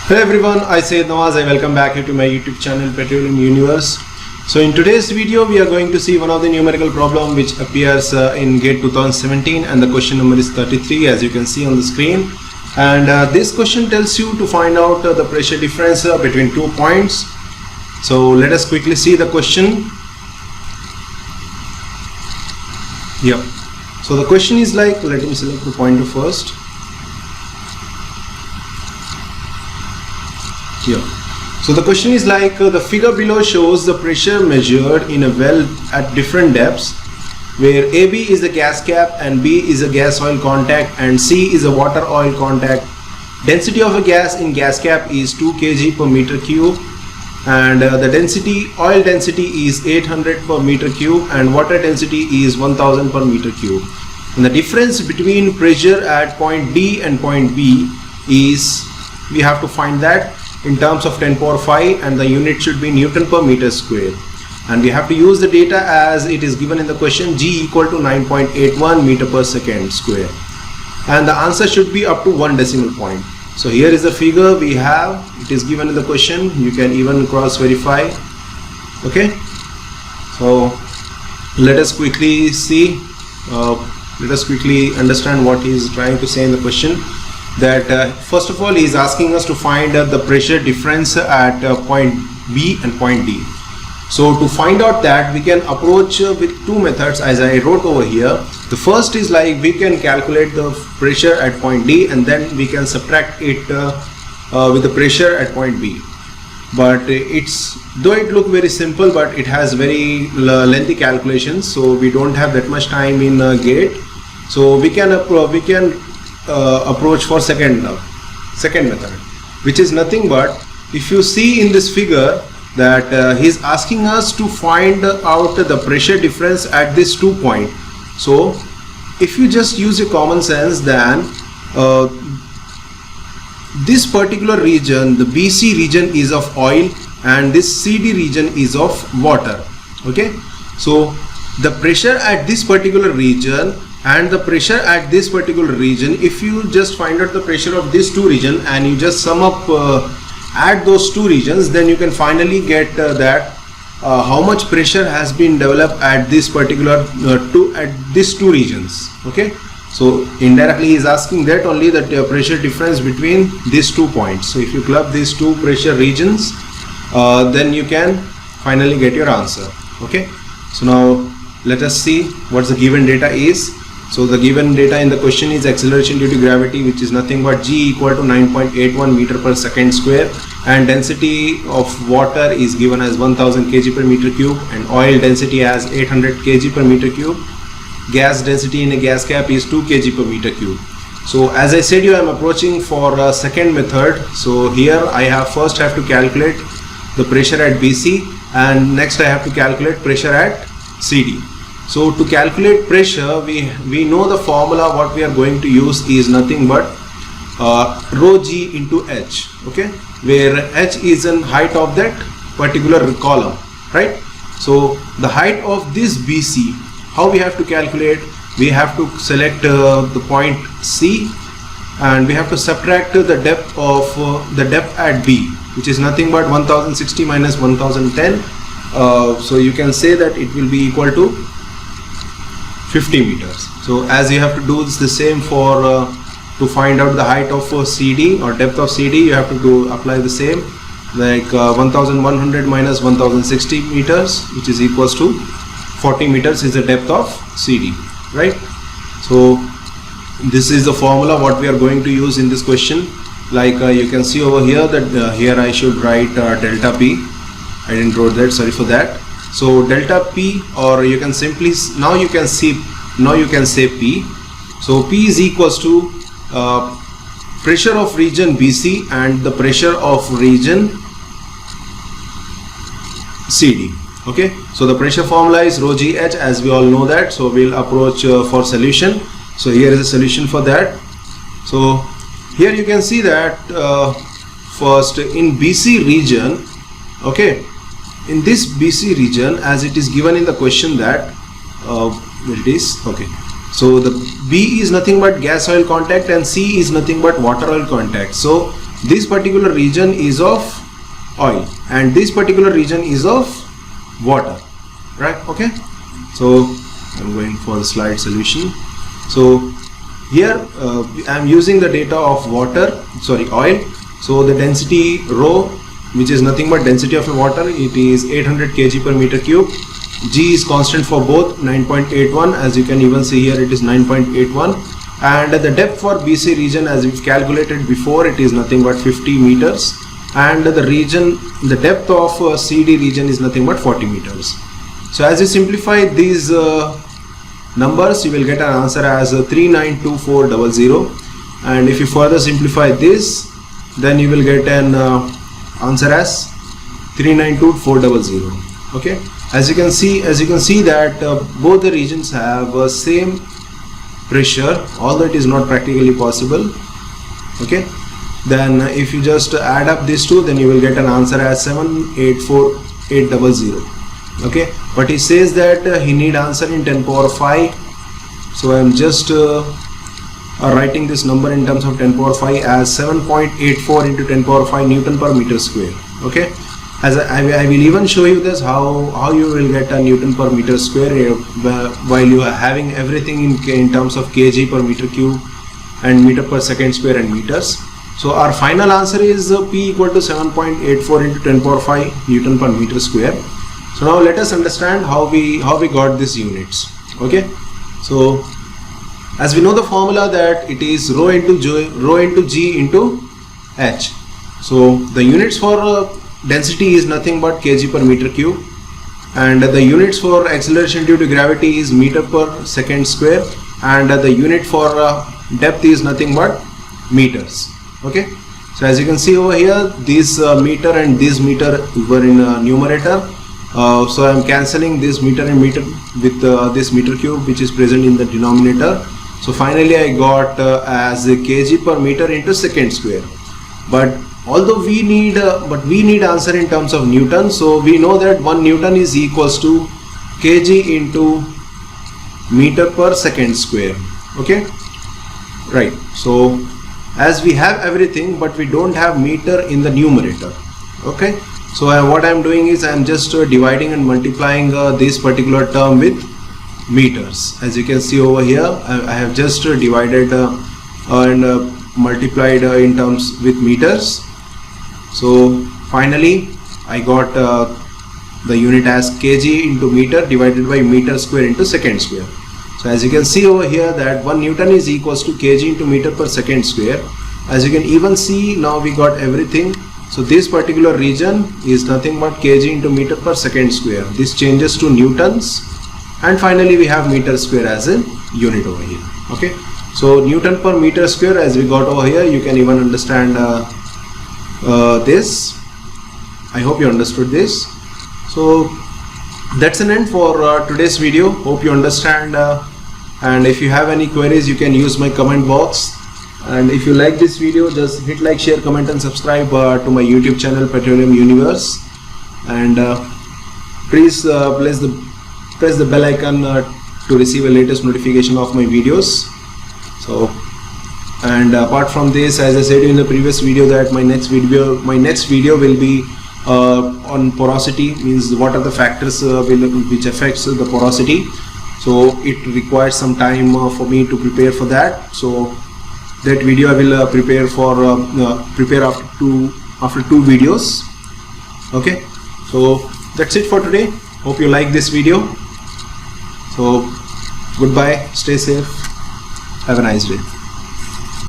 Hello everyone, I Syed Nawaz. I welcome back here to my YouTube channel Petroleum Universe. So in today's video we are going to see one of the numerical problem which appears in GATE 2017, and the question number is 33 as you can see on the screen. And this question tells you to find out the pressure difference between 2 points. So let us quickly see the question. Yep. So the question is like, let me select the pointer first. Here. So the question is like the figure below shows the pressure measured in a well at different depths, where AB is the gas cap and B is a gas oil contact and C is a water oil contact. Density of a gas in gas cap is 2 kg per meter cube, and the oil density is 800 per meter cube and water density is 1000 per meter cube. And the difference between pressure at point D and point B is, we have to find that in terms of 10 power 5, and the unit should be Newton per meter square. And we have to use the data as it is given in the question, G equal to 9.81 meter per second square. And the answer should be up to 1 decimal point. So here is the figure we have, it is given in the question, you can even cross verify. Okay, so let us quickly see, let us quickly understand what he is trying to say in the question. That first of all he is asking us to find the pressure difference at point B and point D. So to find out that, we can approach with two methods as I wrote over here. The first is like we can calculate the pressure at point D and then we can subtract it with the pressure at point B. But though it look very simple, but it has very lengthy calculations, so we don't have that much time in GATE. So we can approach for second method, which is nothing but, if you see in this figure that he is asking us to find out the pressure difference at this 2 point. So if you just use your common sense, then this particular region, the BC region is of oil and this CD region is of water. Okay, so the pressure at this particular region and the pressure at this particular region, if you just find out the pressure of this two region and you just sum up add those two regions, then you can finally get that how much pressure has been developed at this particular these two regions. Okay, so indirectly he is asking that only that pressure difference between these 2 points. So if you club these two pressure regions, then you can finally get your answer. Okay, so now let us see what the given data is. So the given data in the question is acceleration due to gravity, which is nothing but G equal to 9.81 meter per second square, and density of water is given as 1000 kg per meter cube and oil density as 800 kg per meter cube. Gas density in a gas cap is 2 kg per meter cube. So as I said, I am approaching for a second method. So here I first have to calculate the pressure at BC, and next I have to calculate pressure at CD. So to calculate pressure, we know the formula. What we are going to use is nothing but rho G into H, okay, where H is in height of that particular column, right? So the height of this BC, how we have to calculate? We have to select the point C and we have to subtract the depth of the depth at B, which is nothing but 1060 minus 1010. So you can say that it will be equal to 50 meters. So as you have to do the same for to find out the height of CD or depth of CD, you have to apply the same, like 1100 minus 1060 meters, which is equals to 40 meters is the depth of CD, right? So this is the formula what we are going to use in this question. Like you can see over here that here I should write delta P. I didn't wrote that, sorry for that. So delta P, or you can simply now you can say P. So P is equals to pressure of region BC and the pressure of region CD. Okay, so the pressure formula is rho GH, as we all know that. So we'll approach for solution. So here is a solution for that. So here you can see that first in BC region, okay, in this BC region, as it is given in the question that it is, okay, so the B is nothing but gas oil contact and C is nothing but water oil contact. So this particular region is of oil and this particular region is of water, right? Okay, so I'm going for the slide solution. So here I'm using the data of oil. So the density rho, which is nothing but density of a water, it is 800 kg per meter cube. G is constant for both, 9.81, as you can even see here it is 9.81, and the depth for BC region, as we've calculated before, it is nothing but 50 meters, and the depth of CD region is nothing but 40 meters. So as you simplify these numbers, you will get an answer as 392400, and if you further simplify this, then you will get an answer as 392400. Okay, as you can see that both the regions have same pressure, although it is not practically possible. Okay, then if you just add up these two, then you will get an answer as 784800. Okay, but he says that he need answer in 10 power 5, so I am just writing this number in terms of 10 power 5 as 7.84 into 10 power 5 Newton per meter square. Okay, as I will even show you this how you will get a Newton per meter square while you are having everything in terms of kg per meter cube and meter per second square and meters. So our final answer is P equal to 7.84 into 10 power 5 Newton per meter square. So now let us understand how we got these units. Okay, so as we know the formula that it is rho into G into H. So the units for density is nothing but kg per meter cube, and the units for acceleration due to gravity is meter per second square, and the unit for depth is nothing but meters. Okay, so as you can see over here, this meter and this meter were in numerator, so I am cancelling this meter and meter with this meter cube which is present in the denominator. So finally I got as a kg per meter into second square, but although we need answer in terms of Newton, so we know that 1 Newton is equals to kg into meter per second square. Okay, right, so as we have everything but we don't have meter in the numerator. Okay, so what I am doing is I am just dividing and multiplying this particular term with meters. As you can see over here, I have just divided and multiplied in terms with meters. So finally I got the unit as kg into meter divided by meter square into second square. So as you can see over here that 1 Newton is equals to kg into meter per second square. As you can even see, now we got everything. So this particular region is nothing but kg into meter per second square. This changes to newtons, and finally we have meter square as a unit over here. Okay, so Newton per meter square, as we got over here, you can even understand this. I hope you understood this. So that's an end for today's video. Hope you understand, and if you have any queries, you can use my comment box. And if you like this video, just hit like, share, comment and subscribe to my YouTube channel Petroleum Universe, and please press the bell icon to receive a latest notification of my videos. So, and apart from this, as I said in the previous video, that my next video will be on porosity, means what are the factors which affects the porosity. So it requires some time for me to prepare for that. So that video I will prepare after two videos. Okay, so that's it for today. Hope you like this video. So goodbye, stay safe, have a nice day.